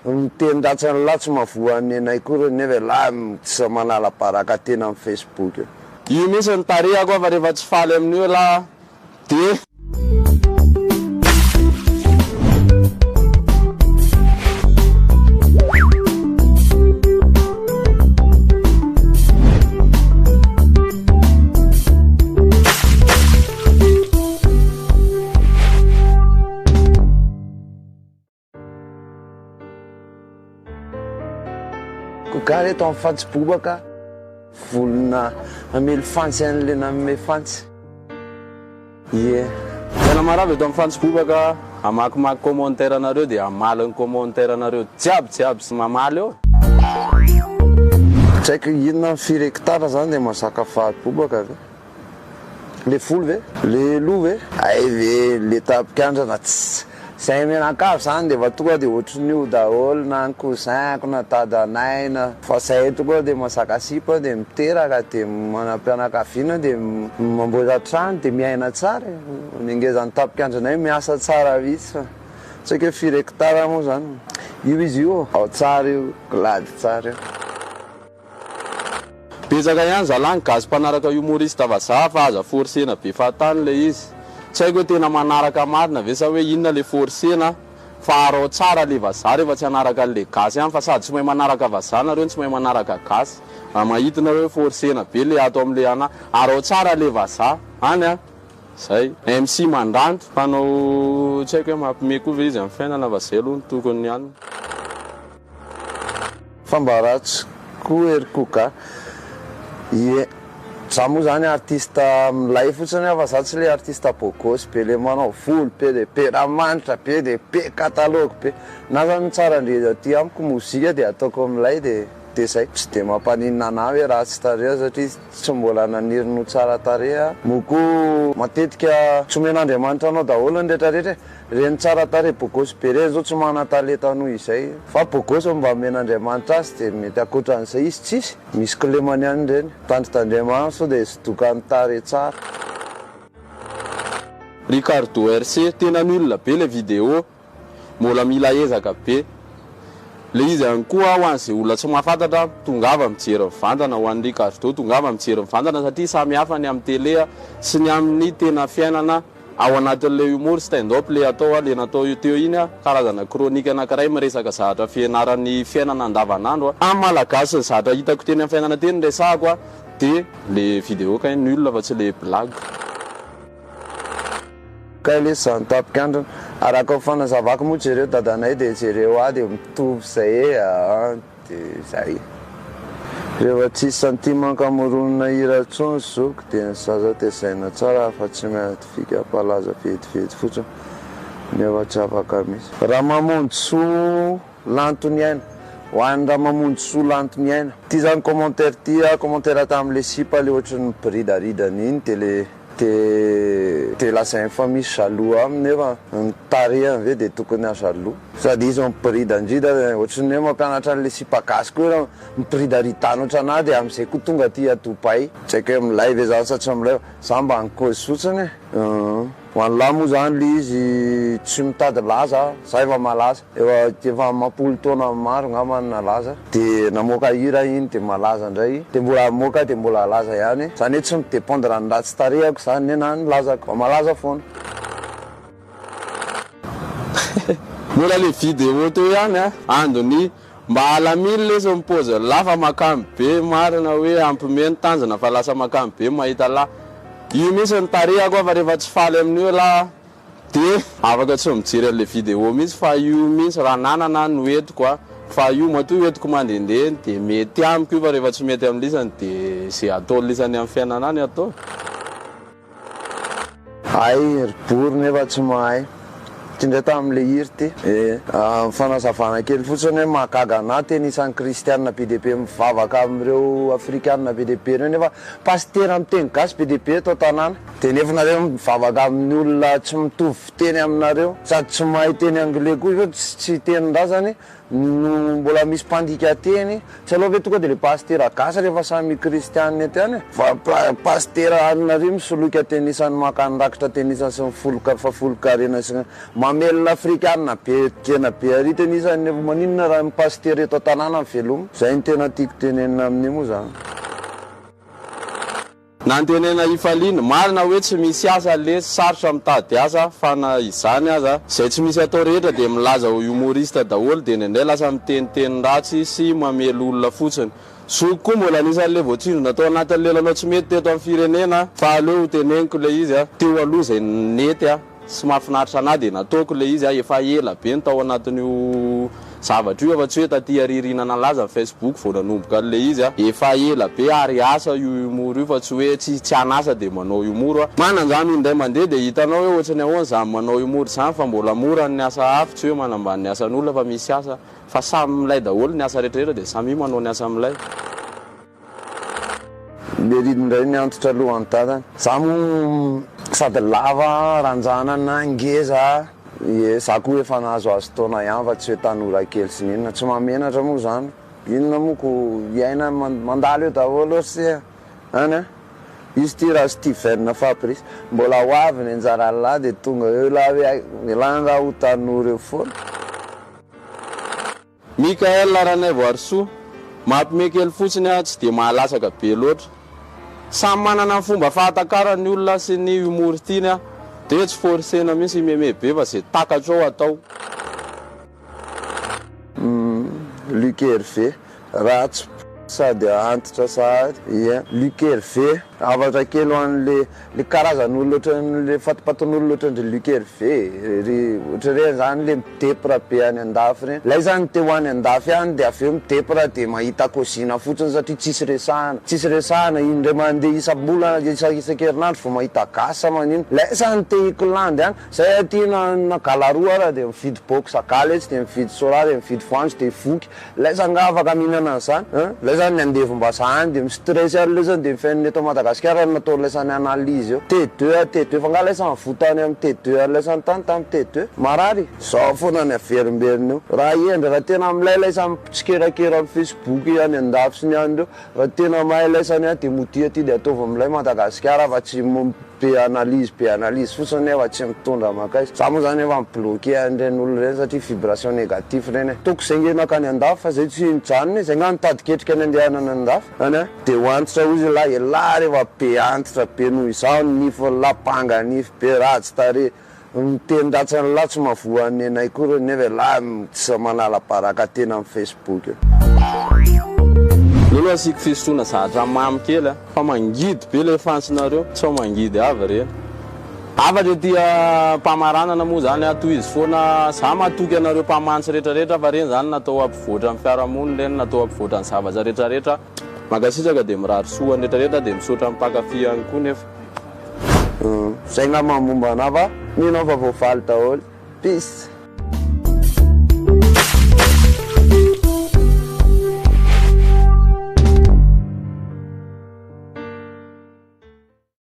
mitendratsany la tsy mavoany anay koa neve la tsy manala baraka tena amin'ny Facebook io misy ny tarehako fa rehefa tsy faly amin'io la de gare eto amin'ny fantsy bobaka volona amely fantsy an'le namme fantsy tena marava eto amin'ny fantsy bobaka amakimaky commentaire anareo dia amaly ny commentaire anareo jiaby sy mamaly eo tsy haiko inona ny firy hectare zany dia masaka faty bobaka ve le folo ve le lo ve ay ve le tapikandrana zay menakavy zany dia va tonga dia ohatrin'io daholo na ny cousin-ko na dadanay fa zay tonga dia masaka sipa dia miteraka dia manam-pianakaviana dia mamboatra trano dia miaina tsara ningezan'ny tapikandrana miasa tsara vitsy fa tsy haiko hoe firy hectare moa zany io izy io ao tsara io glady tsara io betsaka ihany zalany gasy mpanaraka humoriste vazaha fa aza forcena be fahatany le izy tsy haiko hoe tena manaraka marina ve sa hoe inona le forcena fa arao tsara le vazaha rehefa tsy anaraka an'le gasy ihany fa sady tsy mahay manaraka vazaha nareo tsy mahay manaraka gasy mahitinareo hoe forcena be le ato amin'le ana arao tsara le vazaha any a zay MC mandranto fanao tsy haiko hoe mampime koa ve izy amin'ny fiainana va zay aloha ny tokony ihany fambaratsy koa ery koka za moa zany artiste milay fotsiny fa za tsy le artiste bogosy be le manao volo be de be ramanitra be de be catalogue be na zany tsara ndre aty amiko mozika dia ataoko milay de zay tsy de mampaninina ana hoe raha tsy tareha satria tsy mbola nanirino tsara tareha moko matetika tsy omen'Andriamanitra anao daholo ny rehetrarehetra reny tsara tareha bogosy be reny zao tsy mana-talenta noho izay fa bogosy mba omen'Andriamanitra azy dia mety akoatran'izay izy tsisy misy clemany ihany reny tandritandriamana sao dia sidokany tareha tsara Ricardo RC tena nolona be le vidéo mbola mila ezaka be le izy ihany koa ho an'izay olona tsy mahafantatra tongava mijery mivantana ho an'ny Ricardo tongava mijery mivantana satria samy hafa ny amin'ny télé sy ny amin'ny tena fiainana ao anatin'le humour stand-up le atao le natao teo iny karazana chronique anankiray miresaka zavatra fianaran'ny fiainana andavanandro amin'ny malagasy ny zavatra hitako teny amin'ny fiainana teny resahako dia le vidéo ka ny olona fa tsy le blague ka le zany tapikandrana araka fanazavako moa jereo dadanay dia jereo dia mitovy zay dia zay rehefa tsisy sentiment kamoronina hira tsony zoko dia ny zaza tezaina tsara fa tsy mety fika mpalaza vetivety fotsiny nefa tsy afaka misy raha mamonjy soa lantony aina ho an'ny raha mamonjy soa lantony aina ty zany commentaire ty commentaire tamin'le sipa le ohatrany biridaridana iny dia lazainy fa misy jaloux aminy nefa ntarehany ve dia tokony ajaloux sady izy mibiridandrida ohatrany hoe mampianatra an'le sipa gasy koa raha mibiridaridana ohatrana dia amin'izay koa tonga aty a Dubai tsy haiko hoe milay ve zany sa tsy milay za mba nikozy fotsiny ho any lahy moa zany le izy tsy mitady laza za efa malaza efa mampolo taona maro ngamany nalaza dia namoaka hira iny dia malaza indray dia mbola moaka dia mbola laza ihany zany hoe tsy midépendre ny ratsy tarehako zany ena ny lazako malaza foana mbola le vidéo teo ihany andony mba alaminy le so mipozy lafa makamy be marina hoe ampimeny tanjana fa lasa makamy be mahita la io misy ny tarehako fa rehefa tsy faly amin'io la dia afaka tsy mijery an'le vidéo misy fa io misy raha nanana no entiko fa io matoa entiko mandehandeha dia mety amiko io fa rehefa tsy mety amin'lisany dia zay atao lisany amin'ny fiainana any atao ay ribory nefa tsy mahay tindray tamin'le hiry ty fanazavana kely fotsiny hoe mahagaga ana teny isan'ny kristianina be dia be mivavaka amin'ireo afrikanina be dia be reo nefa pastera miteny gasy be dia be atao tanàna dia nefa nareo mivavaka amin'ny olona tsy mitovy teny aminareo sady tsy mahay teny anglais koa io tsy teny ndrazany no mbola misy mpandika teny tsy aloha ve tonga dia le pastera gasa rehefa samy kristianina ety any fa pastera anina ry misoloka tenisany makanrakitra tenisany sy fafolokarena sy mamelona afrikanina be kena be ary tenisany maninona raha pastera eto an-tanàna veloma zay ny tena tiako tenenina amin'ny moa zany nantenena ifaliana marina hoe tsy misy asa le sarotra mitady asa fa na izany aza zay tsy misy atao rehetra dia milaza ho humoriste daholo dia nendray lasa miteniteny ratsy sy mamelo olona fotsiny so koa mbola anisan'le voatsindro natao anatin'le lalao tsy mety teto amin'ny firenena fa aleo ho teneniko le izy teo aloha zay nety sy mahafinaritra anahy dia nataoko le izy efa ela be ny tao anatin'io zavatra io efa tsy hoe taty aririnana laza ny Facebook vao nanomboka le izy efa ela be ary asa io humor io fa tsy hoe tsy anasa dia manao humor mananjany indray mandeha dia hitanao hoe ohatrany ahoana zany manao humor zany fa mbola mora ny asa hafa tsy hoe manambany ny asan'olona fa misy asa fa samy milay daholo ny asa rehetrarehetra dia samy manao ny asa milay le ridindray ny antitra alohan'ny tatany za mo sady lava ranjana na ngeza za koa efa nahazo azo taona ihany fa tsy hoe tanora kely sy ninona tsy mamenatra moa zany inona moko iaina mandalo eo daholo sy any izy ty raha Steven Fabrice mbola ho avy ny anjara lahy dia tonga eo laha hoe langa ho tanora eo foana Mikael Ranay Voarisoa mampime kely fotsiny tsy dia mahalasaka be loatra samy manana ny fomba fahatakarany olona sy ny humoristiny dia tsy forcena mihitsy meme be fa zay takatra ao atao Luc Hervé ratsy sady antitra sady Luc Hervé avatra kely ho an'le karazan'olona ohatran'le fatipaton'olona ohatran'le Luc Hervé ohatra reny zany le mitepra be any andafy reny lay zany te ho any andafy any dia aveo mitepra dia mahita kozina fotsiny satria tsisy resahana indray mandeha isam-bola isan-kerinandro vao mahita gasa manino lay zany te Icolandy any zay aty nagalaroa raha dia mividy box akaletsy dia mividy sora dia mividy voanjo dia voky lay zany nga afaka mihinana zany lay zany ny andevom-basahany dia mistress ary lay zany dia mifenina eto Madagasikara natao laisany analyse eo T2 fa nga laisany votany amin'ny T2 laisany tany tamin'ny T2 marary zao foana ny averimberiny eo raha endra raha tena milay laisany tsikerakera amin'ny Facebook any andafy sy ny any reo raha tena mahay laisany dia modia ty dia ataova milay Madagasikara fa tsy be analyse fotsiny efa tsy mitondra makaizy za moa zany efa mibloqué an'ireny olona reny satria vibration négatif reny toko zengenaka any andafy fa zay tsy mijanony zay nga nitady ketrika any andehanana andafy any dia hoantitra ozy lahy elahy rehefa be antitra be noho izao nify lapanga nify be ratsy tare miteny ratsany lahy tsy mavoany anay koa nefa lahy tsy manala baraka tena amin'ny Facebook lolo asiko fisotroana zahatra mamy kely fa mangidy be le fansinareo tsy mangidy avy reny afatra tia mpamaranana moa zany toy izy foana za matoky anareo mpamantsy rehetrarehetra fa reny zany natao ampivoatra amin'ny fiarahamonina reny natao ampivoatra ny zavatra rehetrarehetra makasitraka dia mirary soany rehetrarehetra dia misaotra mpakafy ihany koa nefa zay nga mamomba anao fa ninao fa voafaly daholo peace